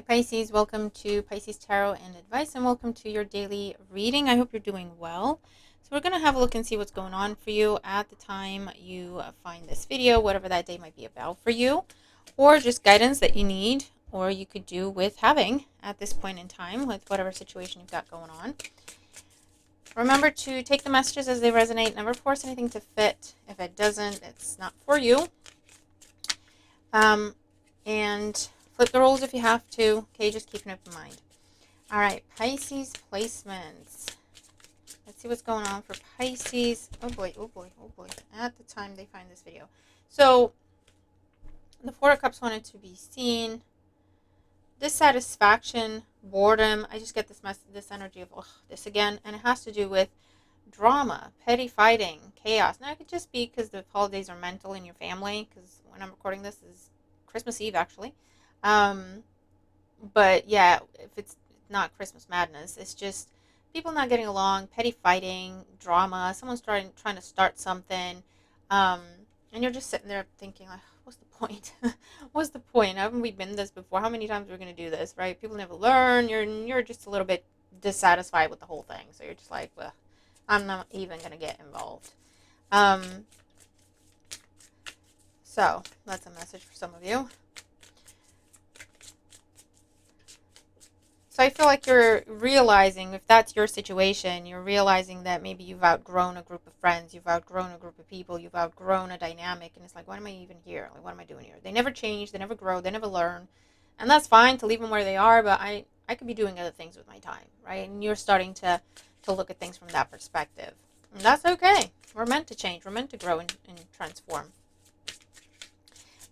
Hi Pisces, welcome to Pisces Tarot and Advice, and welcome to your daily reading. I hope you're doing well. So we're going to have a look and see what's going on for you at the time you find this video, whatever that day might be about for you, or just guidance that you need, or you could do with having at this point in time with whatever situation you've got going on. Remember to take the messages as they resonate. Never force anything to fit. If it doesn't, it's not for you. And flip the roles if you have to. Okay, just keep an open mind. All right, Pisces placements. Let's see what's going on for Pisces. Oh boy, oh boy, oh boy. At the time they find this video. So, the Four of Cups wanted to be seen. Dissatisfaction, boredom. I just get this energy of, oh, this again. And it has to do with drama, petty fighting, chaos. Now, it could just be because the holidays are mental in your family, because when I'm recording this is Christmas Eve, actually. But yeah, if it's not Christmas madness, it's just people not getting along, petty fighting, drama, someone's trying to start something, and you're just sitting there thinking, like, what's the point? What's the point? Haven't we been this before? How many times are we going to do this, right? People never learn. You're just a little bit dissatisfied with the whole thing, so you're just like, well, I'm not even going to get involved. So that's a message for some of you. So I feel like you're realizing, if that's your situation, you're realizing that maybe you've outgrown a group of friends, you've outgrown a group of people, you've outgrown a dynamic, and it's like, why am I even here? Like, what am I doing here? They never change, they never grow, they never learn, and that's fine to leave them where they are, but I could be doing other things with my time, right? And you're starting to look at things from that perspective, and that's okay. We're meant to change, we're meant to grow and transform.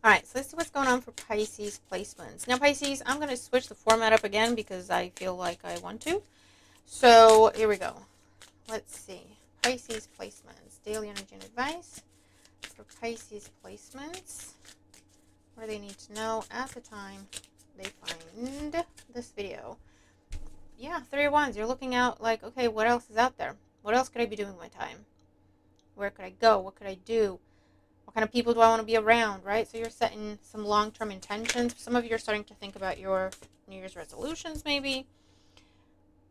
All right, so let's see what's going on for Pisces placements. Now, Pisces, I'm going to switch the format up again because I feel like I want to. So, here we go. Let's see. Pisces placements. Daily energy and advice for Pisces placements. What do they need to know at the time they find this video? Yeah, 3 of Wands. You're looking out like, okay, what else is out there? What else could I be doing with my time? Where could I go? What could I do? What kind of people do I want to be around, right? So you're setting some long-term intentions. Some of you are starting to think about your New Year's resolutions, maybe.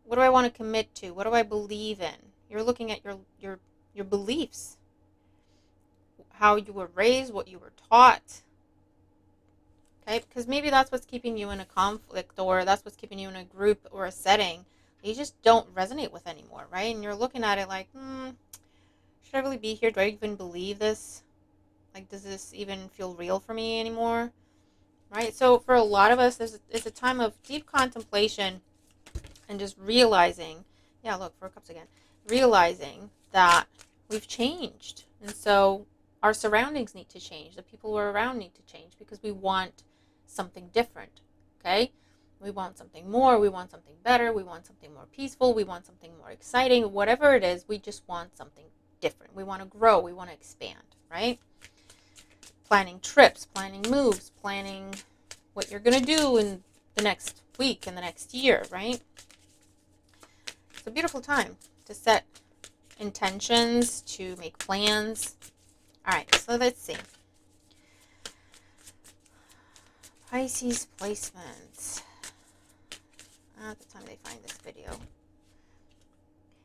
What do I want to commit to? What do I believe in? You're looking at your beliefs, how you were raised, what you were taught. Okay, because maybe that's what's keeping you in a conflict, or that's what's keeping you in a group or a setting you just don't resonate with anymore, right? And you're looking at it like, should I really be here? Do I even believe this? Like, does this even feel real for me anymore? Right? So for a lot of us, it's a time of deep contemplation and just realizing, yeah, look, 4 Cups again, realizing that we've changed. And so our surroundings need to change. The people we're around need to change because we want something different, okay? We want something more. We want something better. We want something more peaceful. We want something more exciting. Whatever it is, we just want something different. We want to grow. We want to expand, right? Planning trips, planning moves, planning what you're going to do in the next week, in the next year, right? It's a beautiful time to set intentions, to make plans. All right, so let's see. Pisces placements. At the time they find this video.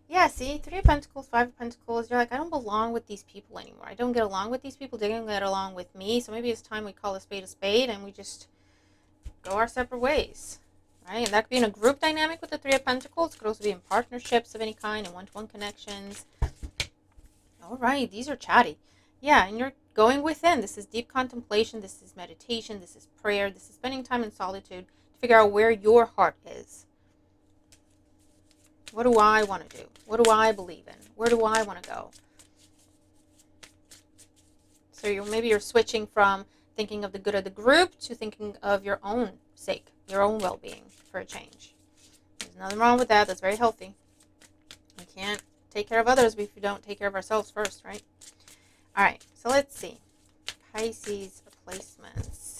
Yeah, see, 3 of Pentacles, 5 of Pentacles, you're like, I don't belong with these people anymore. I don't get along with these people. They don't get along with me. So maybe it's time we call a spade and we just go our separate ways, right? And that could be in a group dynamic with the 3 of Pentacles. It could also be in partnerships of any kind and one-to-one connections. All right, these are chatty. Yeah, and you're going within. This is deep contemplation. This is meditation. This is prayer. This is spending time in solitude to figure out where your heart is. What do I want to do? What do I believe in? Where do I want to go? So maybe you're switching from thinking of the good of the group to thinking of your own sake, your own well-being for a change. There's nothing wrong with that. That's very healthy. We can't take care of others if we don't take care of ourselves first, right? All right, so let's see. Pisces placements.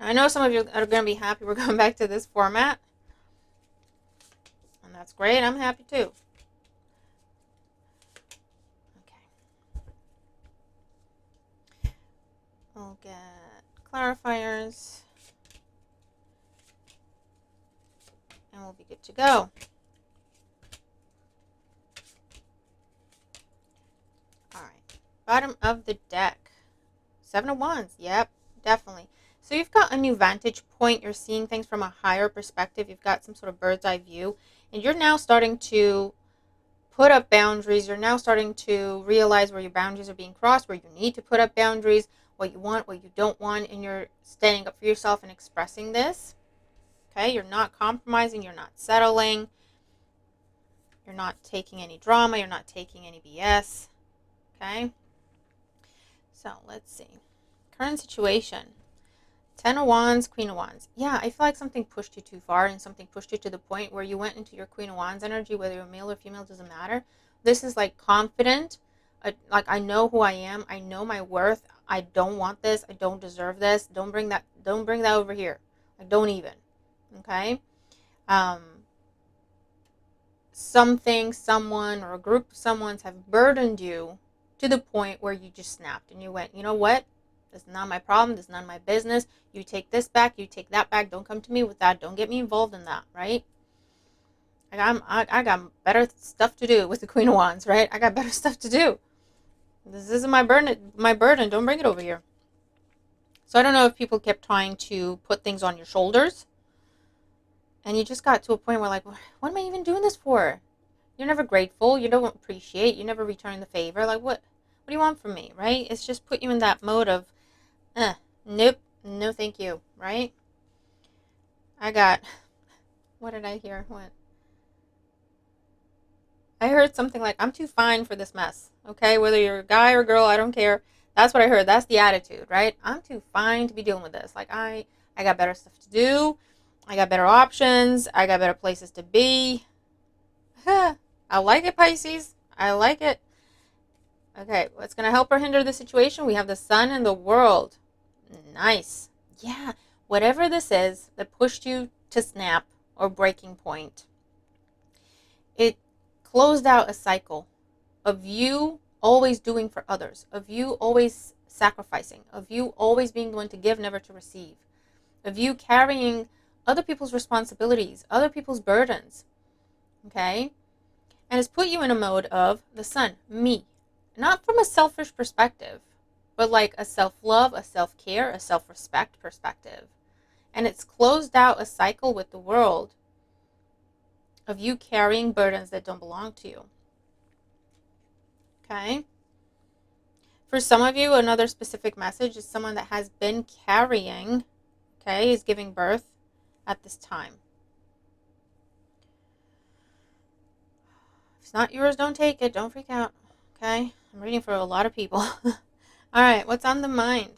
I know some of you are going to be happy we're going back to this format. And that's great. I'm happy too. Okay. we'll get clarifiers. And we'll be good to go. All right. Bottom of the deck. 7 of Wands. Yep, definitely. So you've got a new vantage point. You're seeing things from a higher perspective. You've got some sort of bird's eye view. And you're now starting to put up boundaries. You're now starting to realize where your boundaries are being crossed, where you need to put up boundaries, what you want, what you don't want, and you're standing up for yourself and expressing this. Okay, you're not compromising, you're not settling, you're not taking any drama, you're not taking any BS. Okay, so let's see. Current situation. 10 of Wands, Queen of Wands. Yeah, I feel like something pushed you too far and something pushed you to the point where you went into your Queen of Wands energy, whether you're male or female, doesn't matter. This is like confident, like I know who I am, I know my worth, I don't want this, I don't deserve this, don't bring that over here. Like, don't even. Okay? Something, someone, or a group of someones have burdened you to the point where you just snapped and you went, you know what? This is not my problem. This is none of my business. You take this back. You take that back. Don't come to me with that. Don't get me involved in that, right? I got better stuff to do with the Queen of Wands, right? I got better stuff to do. This isn't my burden. Don't bring it over here. So I don't know if people kept trying to put things on your shoulders, and you just got to a point where, like, what am I even doing this for? You're never grateful. You don't appreciate. You never return the favor. Like, what do you want from me, right? It's just put you in that mode of, nope, no thank you, right? I got, what did I hear? What? I heard something like, I'm too fine for this mess, okay? Whether you're a guy or girl, I don't care. That's what I heard. That's the attitude, right? I'm too fine to be dealing with this. Like, I got better stuff to do. I got better options. I got better places to be. I like it, Pisces. I like it. Okay, what's going to help or hinder the situation? We have the Sun and the World. Nice. Yeah, whatever this is that pushed you to snap or breaking point, it closed out a cycle of you always doing for others, of you always sacrificing, of you always being the one to give, never to receive, of you carrying other people's responsibilities, other people's burdens, okay? And it's put you in a mode of the Sun, me. Not from a selfish perspective, but like a self-love, a self-care, a self-respect perspective. And it's closed out a cycle with the world of you carrying burdens that don't belong to you. Okay? For some of you, another specific message is someone that has been carrying, okay, is giving birth at this time. If it's not yours, don't take it. Don't freak out. Okay? I'm reading for a lot of people. All right, what's on the mind?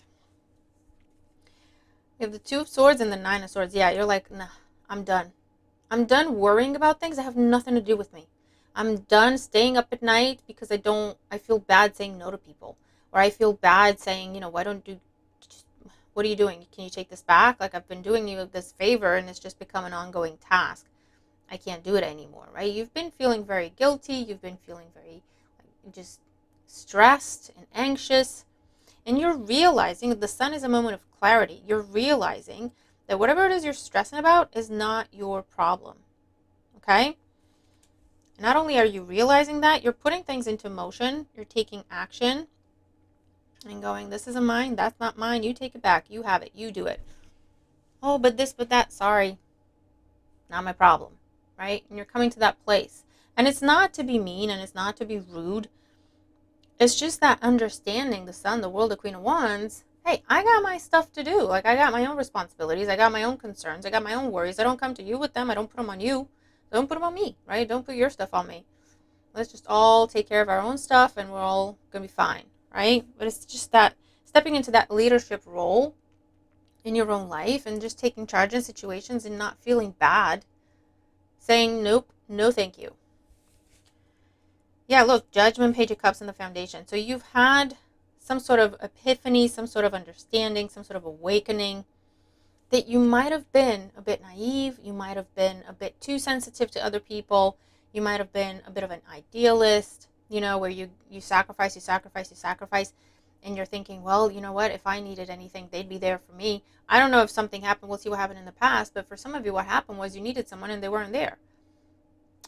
We have the Two of Swords and the Nine of Swords. Yeah, you're like, nah, I'm done. I'm done worrying about things that have nothing to do with me. I'm done staying up at night because I feel bad saying no to people. Or I feel bad saying, what are you doing? Can you take this back? Like, I've been doing you this favor and it's just become an ongoing task. I can't do it anymore, right? You've been feeling very guilty. You've been feeling very just stressed and anxious. And you're realizing the Sun is a moment of clarity. You're realizing that whatever it is you're stressing about is not your problem. Okay? And not only are you realizing that, you're putting things into motion. You're taking action and going, this isn't mine. That's not mine. You take it back. You have it. You do it. Oh, but this, but that. Sorry. Not my problem. Right? And you're coming to that place. And it's not to be mean and it's not to be rude. It's just that understanding the Sun, the World, the Queen of Wands. Hey, I got my stuff to do. Like, I got my own responsibilities. I got my own concerns. I got my own worries. I don't come to you with them. I don't put them on you. Don't put them on me, right? Don't put your stuff on me. Let's just all take care of our own stuff and we're all going to be fine, right? But it's just that stepping into that leadership role in your own life and just taking charge in situations and not feeling bad. Saying, nope, no thank you. Yeah, look, Judgment, Page of Cups, and the Foundation. So you've had some sort of epiphany, some sort of understanding, some sort of awakening that you might have been a bit naive. You might have been a bit too sensitive to other people. You might have been a bit of an idealist, where you sacrifice. And you're thinking, well, you know what? If I needed anything, they'd be there for me. I don't know if something happened. We'll see what happened in the past. But for some of you, what happened was you needed someone and they weren't there.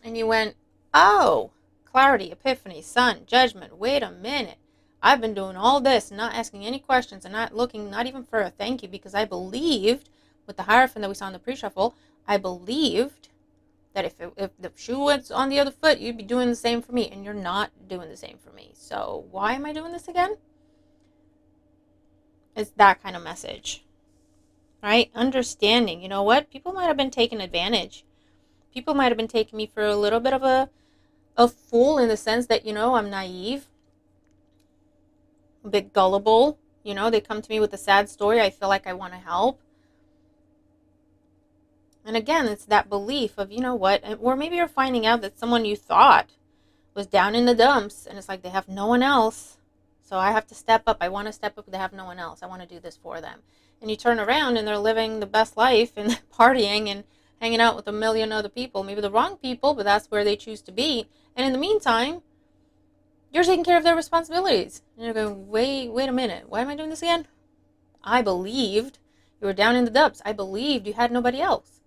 And you went, oh, clarity, epiphany, sun, judgment. Wait a minute. I've been doing all this, not asking any questions and not looking, not even for a thank you, because I believed with the Hierophant that we saw in the pre-shuffle, I believed that if the shoe was on the other foot, you'd be doing the same for me. And you're not doing the same for me. So why am I doing this again? It's that kind of message, right? Understanding, you know what? People might have been taking advantage. People might have been taking me for a little bit of a fool in the sense that, I'm naive, a bit gullible. They come to me with a sad story. I feel like I want to help. And again, it's that belief of, you know what? Or maybe you're finding out that someone you thought was down in the dumps and it's like they have no one else. So I have to step up. I want to step up. They have no one else. I want to do this for them. And you turn around and they're living the best life and partying and hanging out with a million other people. Maybe the wrong people, but that's where they choose to be. And in the meantime, you're taking care of their responsibilities. And you're going, wait a minute. Why am I doing this again? I believed you were down in the dumps. I believed you had nobody else.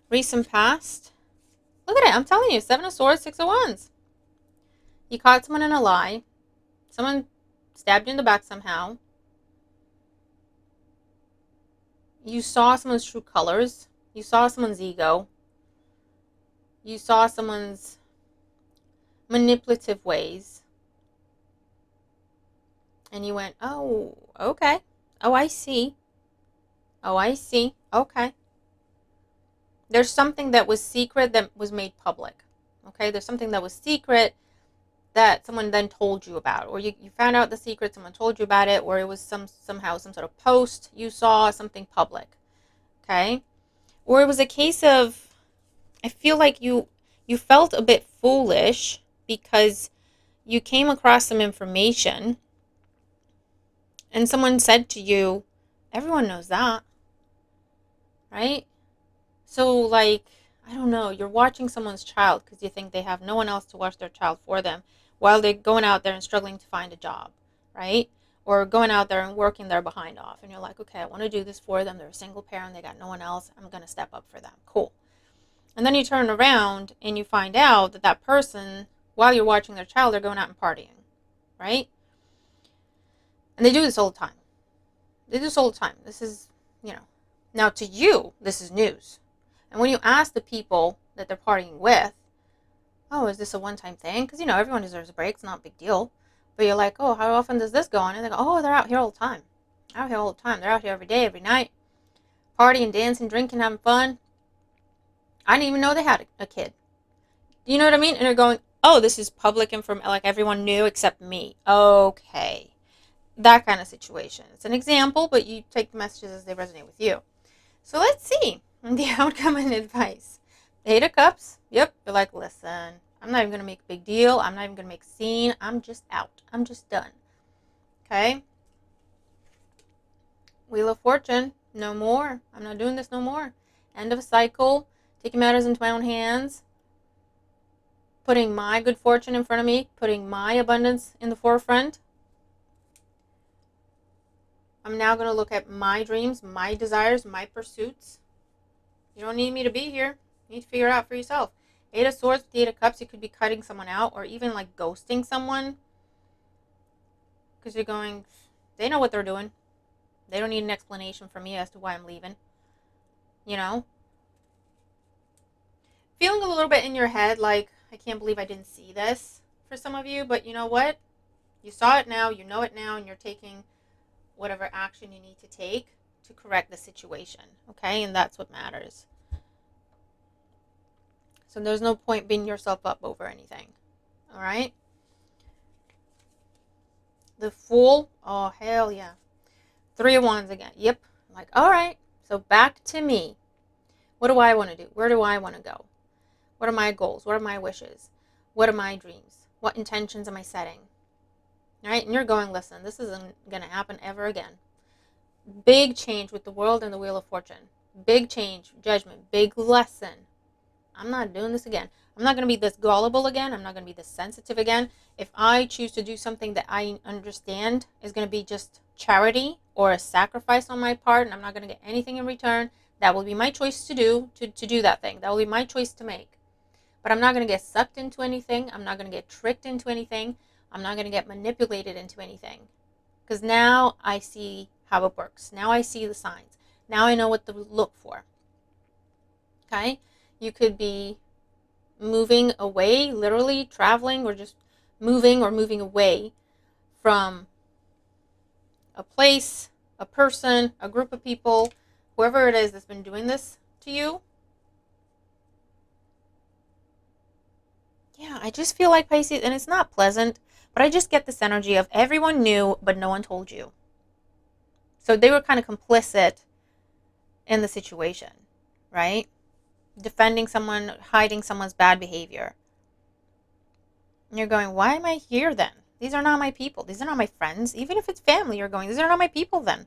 Recent past. Look at it. I'm telling you. 7 of Swords, 6 of Wands. You caught someone in a lie. Someone stabbed you in the back somehow. You saw someone's true colors. You saw someone's ego. You saw someone's manipulative ways. And you went, oh, okay. Oh, I see. Oh, I see. Okay. There's something that was secret that was made public. Okay? There's something that was secret that someone then told you about. Or you found out the secret, someone told you about it, or it was somehow some sort of post you saw, something public. Okay? Or it was a case of, I feel like you felt a bit foolish because you came across some information and someone said to you, everyone knows that. Right? So, like, I don't know, you're watching someone's child because you think they have no one else to watch their child for them while they're going out there and struggling to find a job, right? Or going out there and working their behind off. And you're like, okay, I want to do this for them. They're a single parent. They got no one else. I'm going to step up for them. Cool. And then you turn around and you find out that that person, while you're watching their child, they're going out and partying, right? And they do this all the time. They do this all the time. This is, now to you, this is news. And when you ask the people that they're partying with, oh, is this a one-time thing? Because, everyone deserves a break. It's not a big deal. But you're like, oh, how often does this go on? And they go, oh, they're out here all the time. Out here all the time. They're out here every day, every night. Partying, dancing, drinking, having fun. I didn't even know they had a kid. Do you know what I mean? And they're going, oh, this is public information. Like, everyone knew except me. Okay. That kind of situation. It's an example, but you take the messages as they resonate with you. So let's see the outcome and advice. 8 of Cups. Yep. You're like, listen, I'm not even going to make a big deal. I'm not even going to make a scene. I'm just out. I'm just done. Okay. Wheel of Fortune. No more. I'm not doing this no more. End of a cycle. Taking matters into my own hands. Putting my good fortune in front of me. Putting my abundance in the forefront. I'm now going to look at my dreams, my desires, my pursuits. You don't need me to be here. You need to figure it out for yourself. 8 of Swords with the 8 of Cups, you could be cutting someone out or even like ghosting someone. Because you're going, they know what they're doing. They don't need an explanation from me as to why I'm leaving. Feeling a little bit in your head like, I can't believe I didn't see this for some of you. But you know what? You saw it now, you know it now, and you're taking whatever action you need to take to correct the situation, okay? And that's what matters. So there's no point beating yourself up over anything, all right? The Fool, oh, hell yeah. 3 of Wands again, yep. I'm like, all right, so back to me. What do I want to do? Where do I want to go? What are my goals? What are my wishes? What are my dreams? What intentions am I setting? All right, and you're going, listen, this isn't going to happen ever again. Big change with the World and the Wheel of Fortune. Big change, judgment, big lesson. I'm not doing this again. I'm not going to be this gullible again. I'm not going to be this sensitive again. If I choose to do something that I understand is going to be just charity or a sacrifice on my part, and I'm not going to get anything in return, that will be my choice to do that thing. That will be my choice to make. But I'm not going to get sucked into anything. I'm not going to get tricked into anything. I'm not going to get manipulated into anything. Because now I see how it works. Now I see the signs. Now I know what to look for. Okay? You could be moving away, literally traveling, or just moving or moving away from a place, a person, a group of people, whoever it is that's been doing this to you. Yeah, I just feel like Pisces, and it's not pleasant, but I just get this energy of everyone knew, but no one told you. So they were kind of complicit in the situation, right? Defending someone, hiding someone's bad behavior. And you're going, why am I here then? These are not my people. These are not my friends. Even if it's family, you're going, these are not my people then.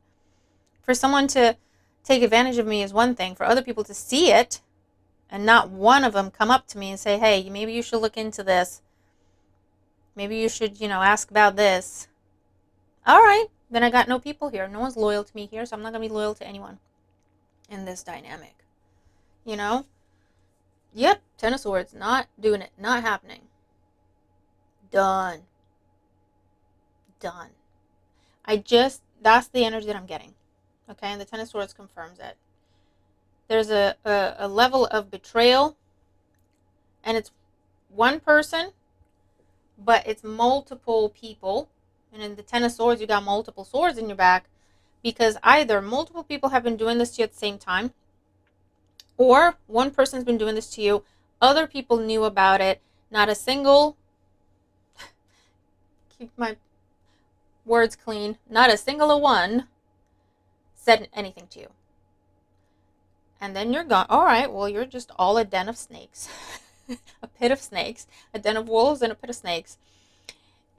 For someone to take advantage of me is one thing. For other people to see it, and not one of them come up to me and say, hey, maybe you should look into this. Maybe you should, ask about this. All right, then I got no people here. No one's loyal to me here, so I'm not going to be loyal to anyone in this dynamic. Yep, Ten of Swords, not doing it, not happening. Done. That's the energy that I'm getting. Okay, and the Ten of Swords confirms it. There's a level of betrayal, and it's one person, but it's multiple people. And in the Ten of Swords, you got multiple swords in your back, because either multiple people have been doing this to you at the same time, or one person's been doing this to you, other people knew about it, not a single, keep my words clean, not a single one said anything to you. And then you're gone. All right, well, you're just all a den of snakes. A pit of snakes, a den of wolves and a pit of snakes.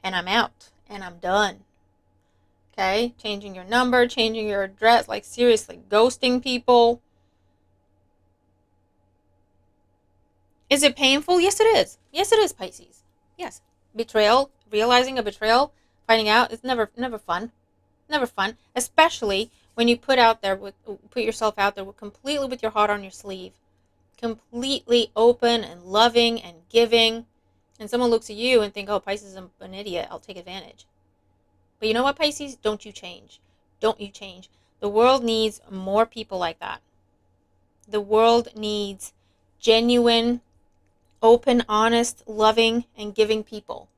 And I'm out, and I'm done. Okay? Changing your number, changing your address, like seriously, ghosting people. Is it painful? Yes, it is. Yes, it is, Pisces. Yes. Betrayal, realizing a betrayal, finding out, it's never fun. Never fun, especially when you put yourself out there completely with your heart on your sleeve, completely open and loving and giving, and someone looks at you and think, oh, Pisces is an idiot, I'll take advantage. But you know what, Pisces? Don't you change. Don't you change. The world needs more people like that. The world needs genuine, open, honest, loving, and giving people.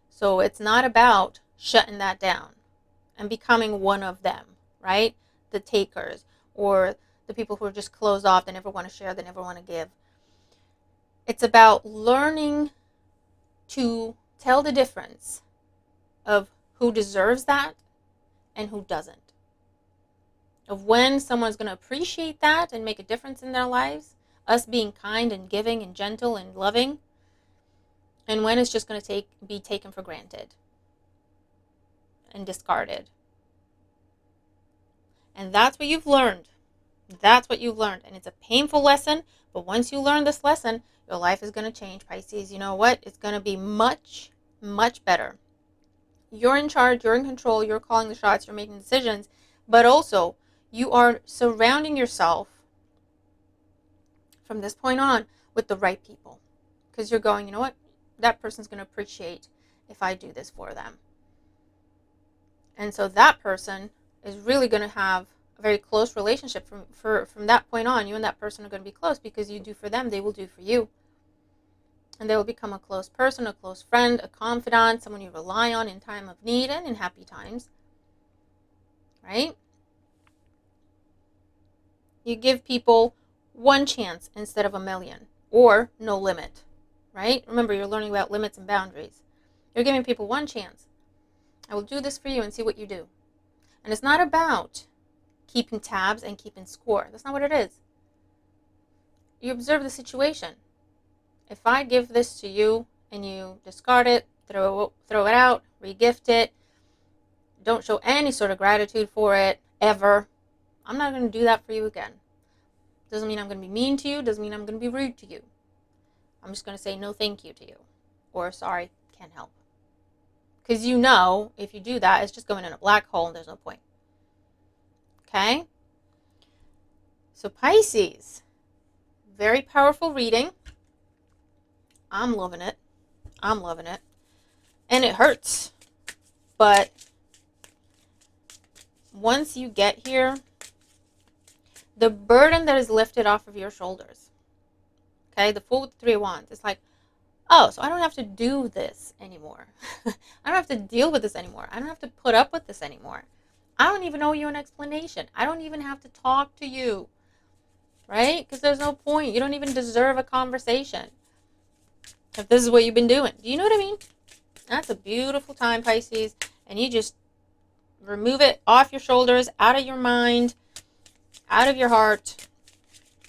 So it's not about shutting that down and becoming one of them, right? The takers, or the people who are just closed off, they never want to share, they never want to give. It's about learning to tell the difference of who deserves that and who doesn't. Of when someone's going to appreciate that and make a difference in their lives, us being kind and giving and gentle and loving, and when it's just going to be taken for granted and discarded. And that's what you've learned. That's what you've learned. And it's a painful lesson, but once you learn this lesson, your life is going to change, Pisces. You know what? It's going to be much, much better. You're in charge, you're in control, you're calling the shots, you're making decisions, but also you are surrounding yourself from this point on with the right people. Because you're going, you know what? That person's going to appreciate if I do this for them. And so that person is really going to have a very close relationship from that point on. You and that person are going to be close because you do for them, they will do for you. And they will become a close person, a close friend, a confidant, someone you rely on in time of need and in happy times. Right? You give people one chance instead of a million, or no limit. Right? Remember, you're learning about limits and boundaries. You're giving people one chance. I will do this for you and see what you do. And it's not about keeping tabs and keeping score. That's not what it is. You observe the situation. If I give this to you and you discard it, throw it out, regift it, don't show any sort of gratitude for it, ever, I'm not going to do that for you again. Doesn't mean I'm going to be mean to you. Doesn't mean I'm going to be rude to you. I'm just going to say no thank you to you. Or sorry, can't help. Because you know, if you do that, it's just going in a black hole and there's no point. Okay? So Pisces, very powerful reading. I'm loving it. I'm loving it. And it hurts. But once you get here, the burden that is lifted off of your shoulders. Okay? The Fool with the Three of Wands. It's like, oh, so I don't have to do this anymore. I don't have to deal with this anymore. I don't have to put up with this anymore. I don't even owe you an explanation. I don't even have to talk to you. Right? Because there's no point. You don't even deserve a conversation if this is what you've been doing. Do you know what I mean? That's a beautiful time, Pisces. And you just remove it off your shoulders, out of your mind, out of your heart.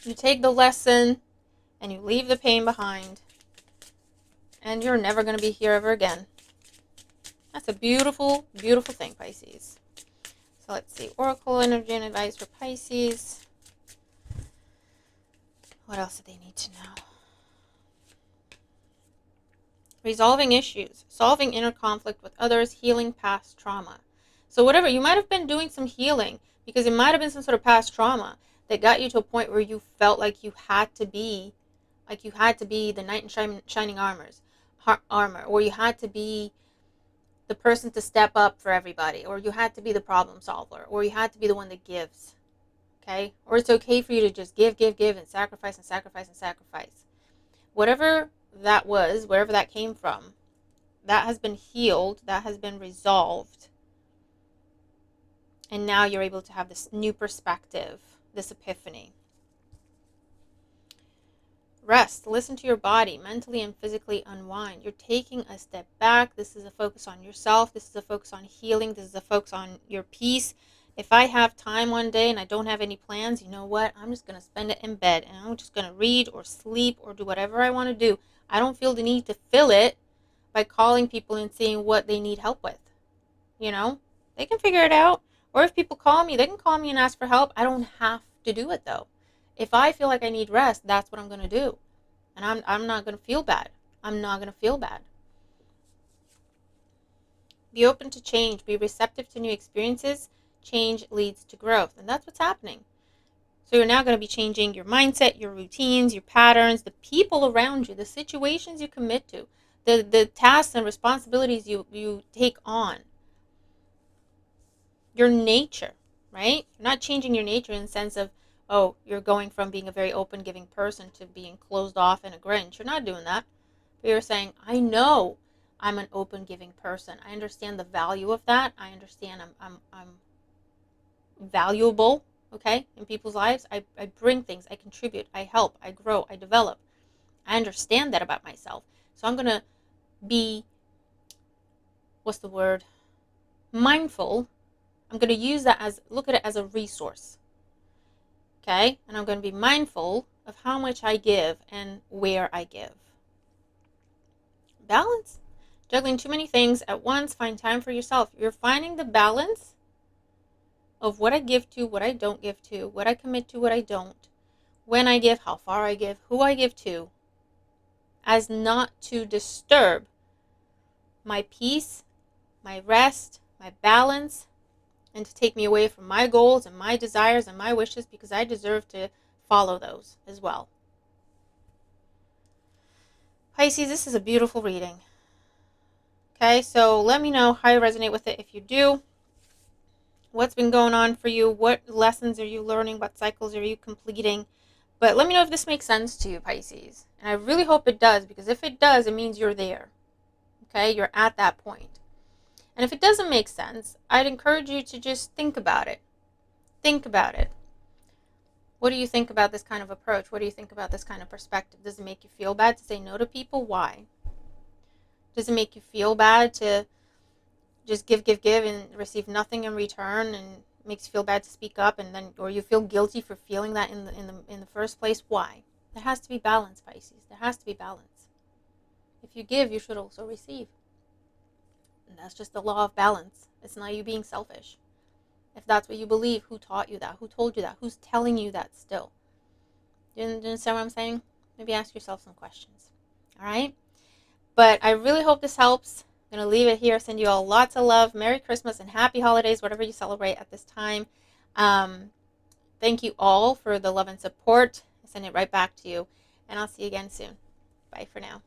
You take the lesson and you leave the pain behind. And you're never going to be here ever again. That's a beautiful, beautiful thing, Pisces. So let's see. Oracle energy and advice for Pisces. What else do they need to know? Resolving issues, solving inner conflict with others, healing past trauma. So whatever, you might have been doing some healing because it might have been some sort of past trauma that got you to a point where you felt like you had to be the knight in shining armor, or you had to be the person to step up for everybody, or you had to be the problem solver, or you had to be the one that gives. Okay? Or it's okay for you to just give, and sacrifice, and sacrifice, and sacrifice. Whatever that was, wherever that came from, that has been healed, that has been resolved. And now you're able to have this new perspective, this epiphany. Rest, listen to your body, mentally and physically unwind. You're taking a step back. This is a focus on yourself. This is a focus on healing. This is a focus on your peace. If I have time one day and I don't have any plans, you know what? I'm just going to spend it in bed and I'm just going to read or sleep or do whatever I want to do. I don't feel the need to fill it by calling people and seeing what they need help with. You know, they can figure it out. Or if people call me, they can call me and ask for help. I don't have to do it though. If I feel like I need rest, that's what I'm going to do. And I'm not going to feel bad. I'm not going to feel bad. Be open to change. Be receptive to new experiences. Change leads to growth. And that's what's happening. So you're now going to be changing your mindset, your routines, your patterns, the people around you, the situations you commit to, the tasks and responsibilities you take on. Your nature, right? You're not changing your nature in the sense of, oh, you're going from being a very open, giving person to being closed off and a Grinch. You're not doing that. But you're saying, I know I'm an open, giving person. I understand the value of that. I understand I'm valuable, okay, in people's lives. I bring things. I contribute. I help. I grow. I develop. I understand that about myself. So I'm going to be, mindful. I'm going to use that look at it as a resource. Okay? And I'm going to be mindful of how much I give and where I give. Balance. Juggling too many things at once. Find time for yourself. You're finding the balance of what I give to, what I don't give to, what I commit to, what I don't, when I give, how far I give, who I give to, as not to disturb my peace, my rest, my balance, and to take me away from my goals and my desires and my wishes, because I deserve to follow those as well. Pisces, this is a beautiful reading. Okay, so let me know how you resonate with it if you do. What's been going on for you? What lessons are you learning? What cycles are you completing? But let me know if this makes sense to you, Pisces. And I really hope it does, because if it does, it means you're there. Okay, you're at that point. And if it doesn't make sense, I'd encourage you to just think about it. Think about it. What do you think about this kind of approach? What do you think about this kind of perspective? Does it make you feel bad to say no to people? Why? Does it make you feel bad to just give and receive nothing in return, and it makes you feel bad to speak up, and then, or you feel guilty for feeling that in the first place? Why? There has to be balance, Pisces. There has to be balance. If you give, you should also receive. And that's just the law of balance. It's not you being selfish. If that's what you believe, who taught you that? Who told you that? Who's telling you that still? Do you understand what I'm saying? Maybe ask yourself some questions. All right. But I really hope this helps. I'm going to leave it here. Send you all lots of love. Merry Christmas and happy holidays, whatever you celebrate at this time. Um, Thank you all for the love and support. I send it right back to you. And I'll see you again soon. Bye for now.